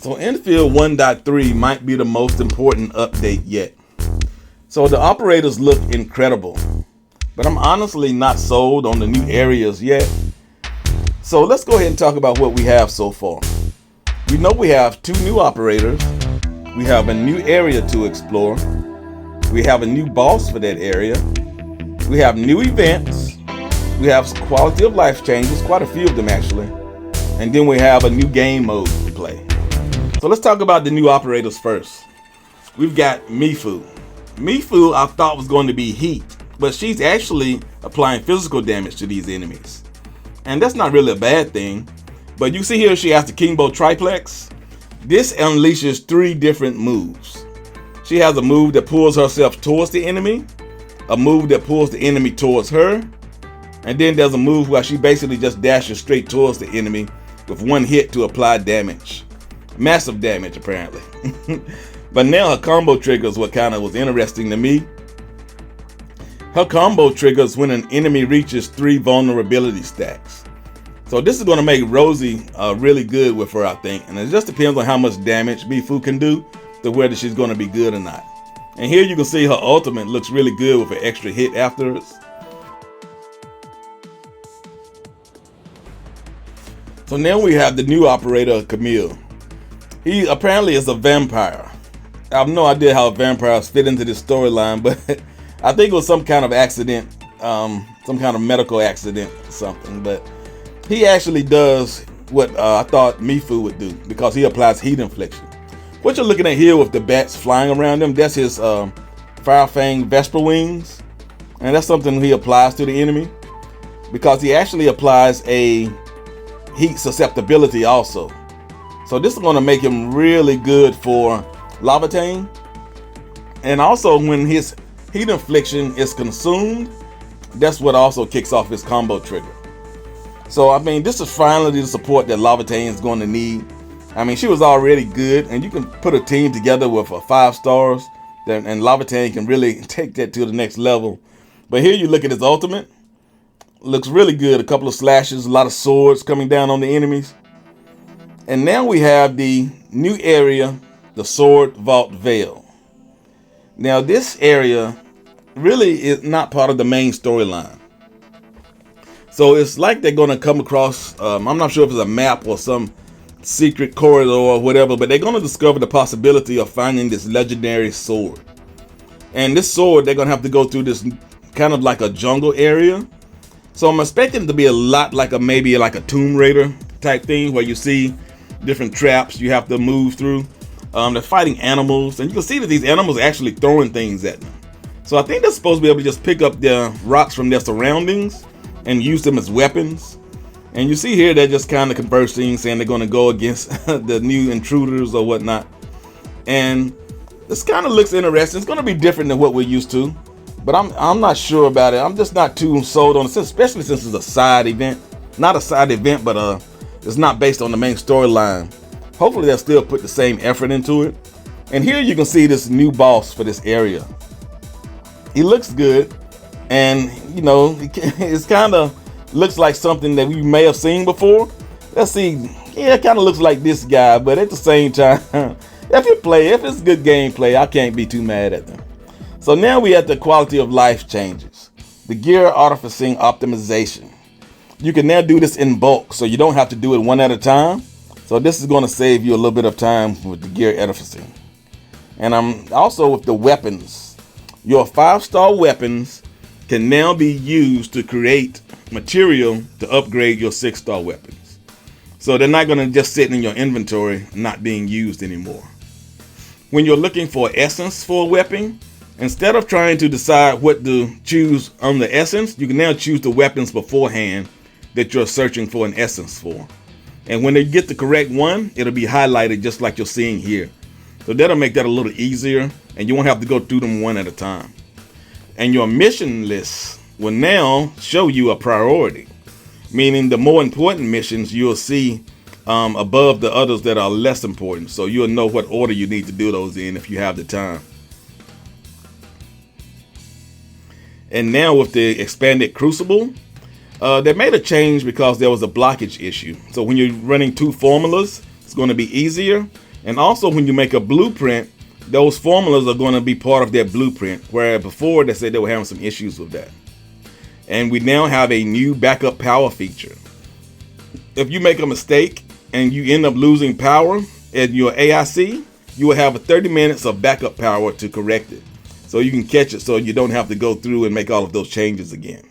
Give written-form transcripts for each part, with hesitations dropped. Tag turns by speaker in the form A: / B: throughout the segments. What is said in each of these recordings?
A: So Endfield 1.3 might be the most important update yet. So the operators look incredible, but I'm honestly not sold on the new areas yet. So let's go ahead and talk about what we have so far. We know we have 2 new operators. We have a new area to explore. We have a new boss for that area. We have new events. We have quality of life changes, quite a few of them actually. And then we have a new game mode to play. So let's talk about the new operators first. We've got Mifu. Mifu I thought was going to be heat, but she's actually applying physical damage to these enemies. And that's not really a bad thing. But you see here she has the Kingbo Triplex. This unleashes 3 different moves. She has a move that pulls herself towards the enemy, a move that pulls the enemy towards her, and then there's a move where she basically just dashes straight towards the enemy with 1 hit to apply damage. Massive damage apparently. But now her combo triggers what kind of was interesting to me. Her combo triggers when an enemy reaches 3 vulnerability stacks. So this is going to make Rosie really good with her, I think. And it just depends on how much damage Mifu can do to whether she's going to be good or not. And here you can see her ultimate looks really good with an extra hit afterwards. So now we have the new operator, Camille. He apparently is a vampire. I have no idea how vampires fit into this storyline, but I think it was some kind of accident, some kind of medical accident or something. But he actually does what I thought Mifu would do because he applies heat infliction. What you're looking at here with the bats flying around him, that's his Fire Fang Vesper Wings. And that's something he applies to the enemy because he actually applies a heat susceptibility also. So this is going to make him really good for Lavatane. And also when his heat infliction is consumed, that's what also kicks off his combo trigger. So I mean, this is finally the support that Lavatane is going to need. I mean, she was already good, and you can put a team together with 5 stars, and Lavatane can really take that to the next level. But here you look at his ultimate. Looks really good. A couple of slashes, a lot of swords coming down on the enemies. And now we have the new area, the Sword Vault Veil. Now this area really is not part of the main storyline. So it's like they're going to come across, I'm not sure if it's a map or some secret corridor or whatever, but they're going to discover the possibility of finding this legendary sword. And this sword, they're going to have to go through this kind of like a jungle area. So I'm expecting it to be a lot like maybe like a Tomb Raider type thing where you see different traps you have to move through. They're fighting animals, and you can see that these animals are actually throwing things at them. So I think they're supposed to be able to just pick up the rocks from their surroundings and use them as weapons. And you see here they're just kind of conversing, saying they're going to go against the new intruders or whatnot. And this kind of looks interesting. It's going to be different than what we're used to, but I'm not sure about it. I'm just not too sold on it, especially since it's a side event. Not a side event, but it's not based on the main storyline. Hopefully they'll still put the same effort into it. And here you can see this new boss for this area. He looks good, and you know, it's kind of looks like something that we may have seen before. Let's see. Yeah, it kind of looks like this guy, but at the same time, if it's good gameplay, I can't be too mad at them. So now we have the quality of life changes, the gear artificing optimization. You can now do this in bulk, so you don't have to do it one at a time. So this is going to save you a little bit of time with the gear artificing. And I'm also with the weapons. Your 5-star weapons can now be used to create material to upgrade your 6-star weapons. So they're not going to just sit in your inventory, not being used anymore. When you're looking for essence for a weapon, instead of trying to decide what to choose on the essence, you can now choose the weapons beforehand that you're searching for an essence for. And when they get the correct one, it'll be highlighted just like you're seeing here. So that'll make that a little easier, and you won't have to go through them one at a time. And your mission list will now show you a priority, meaning the more important missions you'll see above the others that are less important. So you'll know what order you need to do those in if you have the time. And now with the expanded Crucible, they made a change because there was a blockage issue. So when you're running 2 formulas, it's going to be easier. And also when you make a blueprint, those formulas are going to be part of that blueprint, where before they said they were having some issues with that. And we now have a new backup power feature. If you make a mistake and you end up losing power at your AIC, you will have 30 minutes of backup power to correct it. So you can catch it so you don't have to go through and make all of those changes again.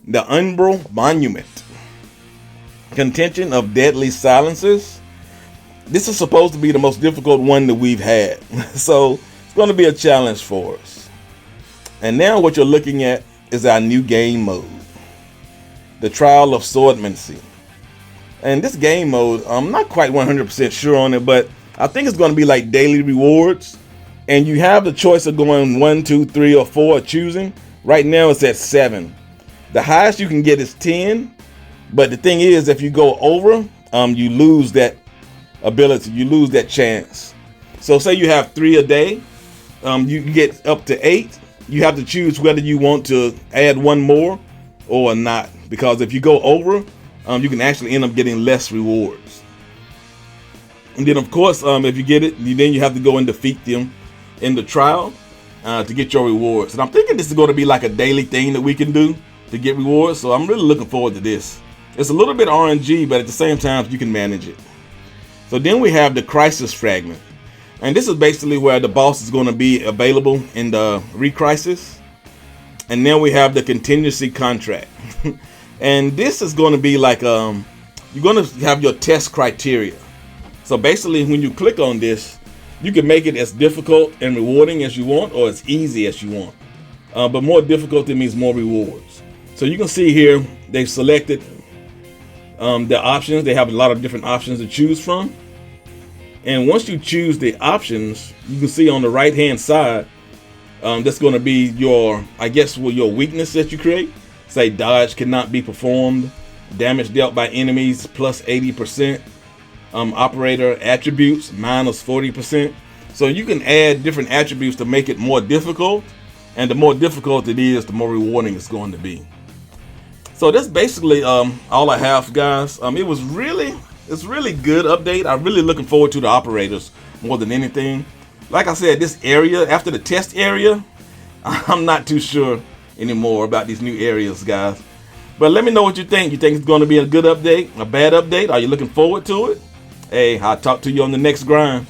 A: The Umbral Monument. Contention of Deadly Silences. This is supposed to be the most difficult one that we've had. So it's going to be a challenge for us. And now what you're looking at is our new game mode. The Trial of Swordmancy. And this game mode, I'm not quite 100% sure on it, but I think it's going to be like daily rewards. And you have the choice of going 1, 2, 3, or 4, choosing. Right now it's at 7. The highest you can get is 10. But the thing is, if you go over, you lose that ability, you lose that chance. So say you have 3 a day, you get up to 8. You have to choose whether you want to add 1 more or not, because if you go over, you can actually end up getting less rewards. And then of course, if you get it, then you have to go and defeat them in the trial to get your rewards. And I'm thinking this is going to be like a daily thing that we can do to get rewards, so I'm really looking forward to this. It's a little bit RNG, but at the same time you can manage it. So then we have the Crisis Fragment. And this is basically where the boss is going to be available in the Recrisis. And then we have the Contingency Contract. And this is going to be like, you're going to have your test criteria. So basically when you click on this, you can make it as difficult and rewarding as you want, or as easy as you want. But more difficulty means more rewards. So you can see here, they've selected the options. They have a lot of different options to choose from. And once you choose the options, you can see on the right hand side, that's going to be your, I guess, your weakness that you create. Say dodge cannot be performed, damage dealt by enemies plus 80%, operator attributes minus 40%. So you can add different attributes to make it more difficult, and the more difficult it is, the more rewarding it's going to be. So that's basically all I have, guys. It's really good update. I'm really looking forward to the operators more than anything. Like I said, this area, after the test area, I'm not too sure anymore about these new areas, guys. But let me know what you think. You think it's going to be a good update, a bad update? Are you looking forward to it? Hey, I'll talk to you on the next grind.